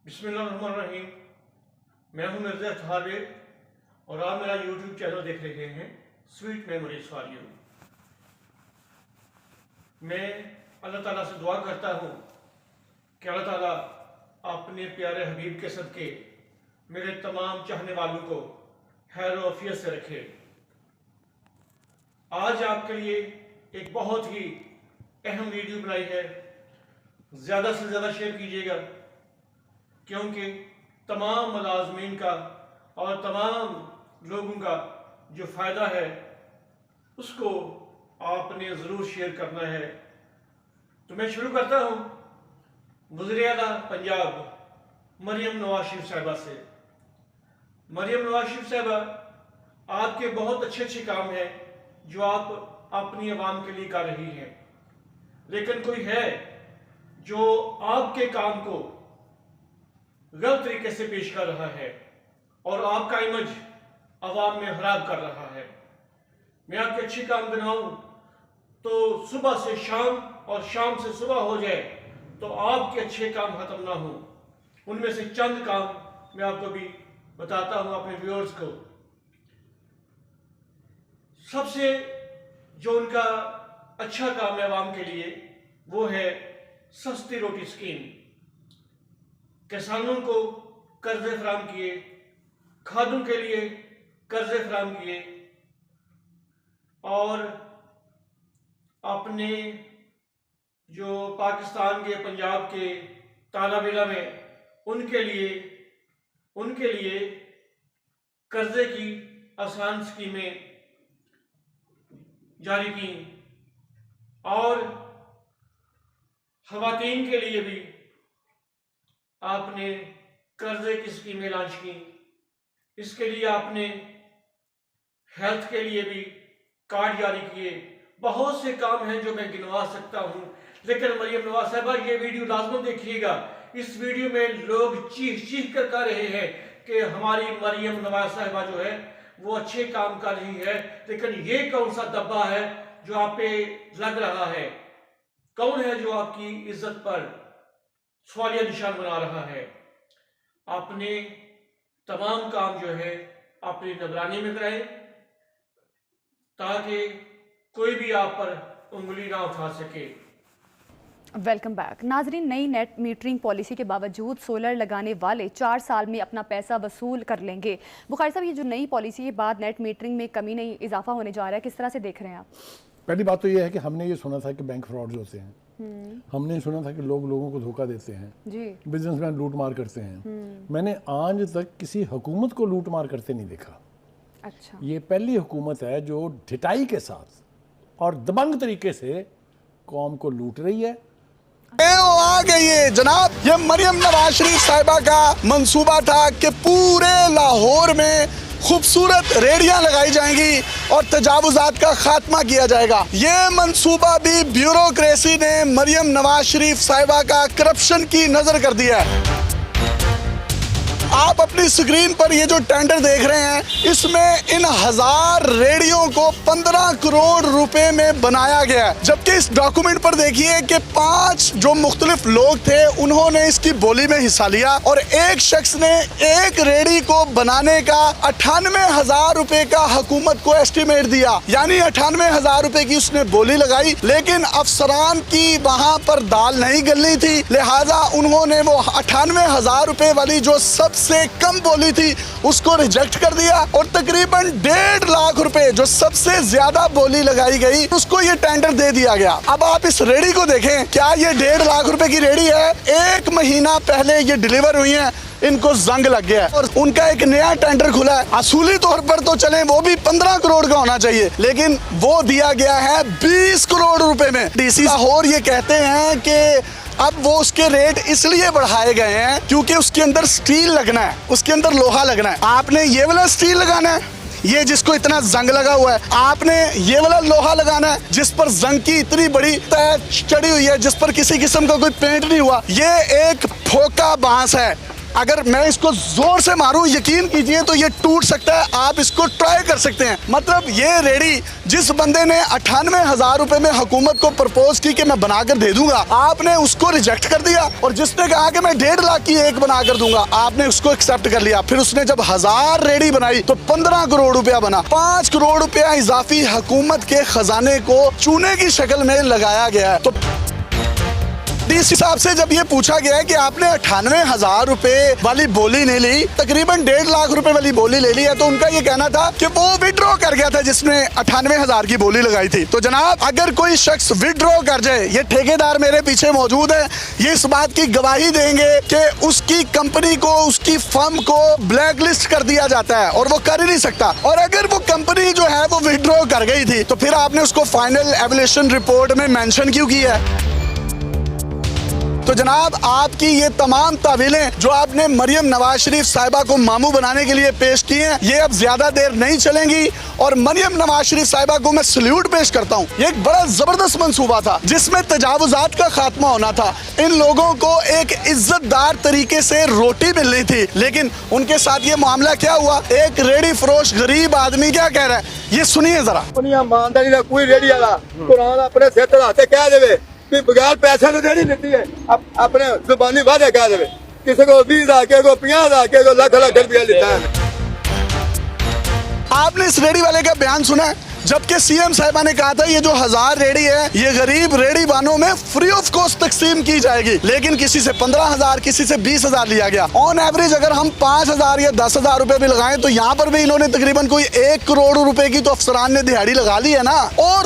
बिस्मिल्लाहिर्रहमानिर्रहीम। मैं हूं मिर्ज़ा थारवेद और आप मेरा यूट्यूब चैनल देख रहे हैं स्वीट मेमोरीज फॉर यू। मैं अल्लाह ताला से दुआ करता हूं कि अल्लाह ताला अपने प्यारे हबीब के सदके मेरे तमाम चाहने वालों को खैर और आफियत से रखे। आज आपके लिए एक बहुत ही अहम वीडियो बनाई है, ज़्यादा से ज़्यादा शेयर कीजिएगा क्योंकि तमाम मुलाजमीन का और तमाम लोगों का जो फ़ायदा है उसको आपने ज़रूर शेयर करना है। तो मैं शुरू करता हूँ वज़ीर-ए-आला पंजाब मरियम नवाज शरीफ साहिबा से। मरियम नवाज शरीफ साहिबा, आपके बहुत अच्छे अच्छे काम हैं जो आप अपनी आवाम के लिए कर रही हैं, लेकिन कोई है जो आपके काम को गलत तरीके से पेश कर रहा है और आपका इमेज अवाम में खराब कर रहा है। मैं आपके अच्छे काम गिनाऊं तो सुबह से शाम और शाम से सुबह हो जाए तो आपके अच्छे काम खत्म ना हो। उनमें से चंद काम मैं आपको भी बताता हूं अपने व्यूअर्स को। सबसे जो उनका अच्छा काम है अवाम के लिए वो है सस्ती रोटी स्कीम। किसानों को कर्जे फराम किए, खादों के लिए कर्जे फराम किए और अपने जो पाकिस्तान के पंजाब के तालब इल्म में उनके लिए कर्जे की आसान स्कीमें जारी की और ख़वातीन के लिए भी आपने कर्जे की स्कीमें लॉन्च की। इसके लिए आपने हेल्थ के लिए भी कार्ड जारी किए। बहुत से काम हैं जो मैं गिनवा सकता हूं, लेकिन मरियम नवाज साहिबा ये वीडियो लाजमन देखिएगा। इस वीडियो में लोग चीख कर कह रहे हैं कि हमारी मरियम नवाज साहिबा जो है वो अच्छे काम कर रही है, लेकिन ये कौन सा दब्बा है जो आप पे लग रहा है? कौन है जो आपकी इज्जत पर सवालिया निशान बना रहा है? आपने तमाम काम जो है अपनी निगरानी में कराए ताकि कोई भी आप पर उंगली ना उठा सके। वेलकम बैक नाजरीन। नई नेट मीटरिंग पॉलिसी के बावजूद सोलर लगाने वाले 4 साल में अपना पैसा वसूल कर लेंगे। बुखारी साहब, ये जो नई पॉलिसी के बाद नेट मीटरिंग में कमी नहीं इजाफा होने जा रहा है, किस तरह से देख रहे हैं आप? पहली बात तो ये है कि हमने ये सुना था कि बैंक फ्रॉड होते हैं, हमने सुना था कि लोगों को धोखा देते हैं जी, बिजनेसमैन लूट मार करते हैं। मैंने आज तक किसी हुकूमत को लूट मार करते नहीं देखा। अच्छा, ये पहली हुकूमत है जो ढिठाई के साथ और दबंग तरीके से कौम को लूट रही है। आ गई है जनाब, ये मरियम नवाज शरीफ साहिबा का मंसूबा था कि पूरे लाहौर में खूबसूरत रेडियां लगाई जाएंगी और तजावुजात का खात्मा किया जाएगा। ये मंसूबा भी ब्यूरोक्रेसी ने मरियम नवाज शरीफ साहिबा का करप्शन की नजर कर दिया है। आप अपनी स्क्रीन पर ये जो टेंडर देख रहे हैं, इसमें इन 1000 रेडियो को 15 करोड़ रुपए में बनाया गया है। जबकि इस डॉक्यूमेंट पर देखिए कि 5 जो मुख्तलिफ लोग थे उन्होंने इसकी बोली में हिस्सा लिया और एक शख्स ने एक रेडी को बनाने का 98,000 रुपए का हुकूमत को एस्टिमेट दिया, यानी 98,000 रुपए की उसने बोली लगाई। लेकिन अफसरान की वहां पर दाल नहीं गलनी थी, लिहाजा उन्होंने वो 98,000 रुपए वाली जो सबसे कम बोली थी उसको रिजेक्ट कर दिया और तकरीबन 1.5 लाख रुपए जो सबसे ज्यादा बोली लगाई गई उसको ये टेंडर दे दिया गया। अब आप इस रेडी को देखें, क्या ये 1.5 लाख रुपए की रेडी है? 1 महीना पहले ये डिलीवर हुई है, इनको जंग लग गया है और उनका एक नया टेंडर खुला है। असूली तौर पर तो चले वो भी 15 करोड़ का होना चाहिए, लेकिन वो दिया गया है 20 करोड़ रुपए में। डीसी लाहौर ये कहते हैं कि अब वो उसके रेट इसलिए बढ़ाए गए हैं क्योंकि उसके अंदर स्टील लगना है, उसके अंदर लोहा लगना है। आपने ये वाला स्टील लगाना है, ये जिसको इतना जंग लगा हुआ है, आपने ये वाला लोहा लगाना है जिस पर जंग की इतनी बड़ी तह चढ़ी हुई है, जिस पर किसी किस्म का कोई पेंट नहीं हुआ। ये एक फोका बांस है, अगर मैं इसको जोर से मारूं, यकीन कीजिए तो ये टूट सकता है। आप इसको ट्राई कर सकते हैं। मतलब ये रेडी जिस बंदे ने 98,000 रुपए में हुकूमत को प्रपोज की कि मैं बनाकर दे दूंगा, आपने उसको रिजेक्ट कर दिया। और जिसने कहा कि मैं 1.5 लाख की एक बनाकर दूंगा, आपने उसको एक्सेप्ट कर लिया। फिर उसने जब 1000 रेडी बनाई तो 15 करोड़ रुपया बना। 5 करोड़ रुपया इजाफी हुकूमत के खजाने को चूने की शक्ल में लगाया गया है। तो इस हिसाब से जब ये पूछा गया है कि आपने 98,000 रुपए वाली बोली नहीं ली, तकरीबन 1.5 लाख रुपए वाली बोली ले ली है, तो उनका ये कहना था कि वो विड्रॉ कर गया था जिसने 98,000 की बोली लगाई थी। तो जनाब, अगर कोई शख्स विड्रॉ कर जाए, ये ठेकेदार मेरे पीछे मौजूद है, ये इस बात की गवाही देंगे कि उसकी कंपनी को, उसकी फर्म को ब्लैक लिस्ट कर दिया जाता है और वो कर ही नहीं सकता। और अगर वो कंपनी जो है वो विड्रॉ कर गई थी, तो फिर आपने उसको फाइनल एवल्यूएशन रिपोर्ट में मेंशन क्यों किया है? तो जनाब, आपकी ये तमाम तावीलें जो आपने मरियम नवाज शरीफ साहिबा को मामू बनाने के लिए पेश की हैं, ये अब ज्यादा देर नहीं चलेंगी। और मरियम नवाज शरीफ साहिबा को मैं सल्यूट पेश करता हूँ। ये एक बड़ा जबरदस्त मंसूबा था जिसमें तजावुजात का खात्मा होना था। इन लोगों को एक इज्जतदार तरीके से रोटी मिलनी थी, लेकिन उनके साथ ये मामला क्या हुआ? एक रेडी फरोश गरीब आदमी क्या कह रहा है, ये सुनिए जरा। ईमानदारी का कोई रेडी वाला कुरान अपने सिर चढ़ाते कह देवे कि बगैर पैसे तो रेडी लेती है, अपने जुबानी वादे कह देवे। किसी को 20,000 के को 50,000 के को लाख रुपया लेता है। आपने इस रेडी वाले का बयान सुना है? जबकि सीएम साहिबा ने कहा था ये जो 1000 रेडी है ये गरीब रेडी वालों में फ्री ऑफ कॉस्ट तकसीम की जाएगी, लेकिन किसी से 15,000, किसी से 20,000 लिया गया। ऑन एवरेज अगर हम 5,000 या 10,000 रुपए भी लगाएं तो यहाँ पर भी इन्होंने तकरीबन कोई 1 करोड़ रुपए की तो अफसरान ने दिहाड़ी लगा ली है ना। और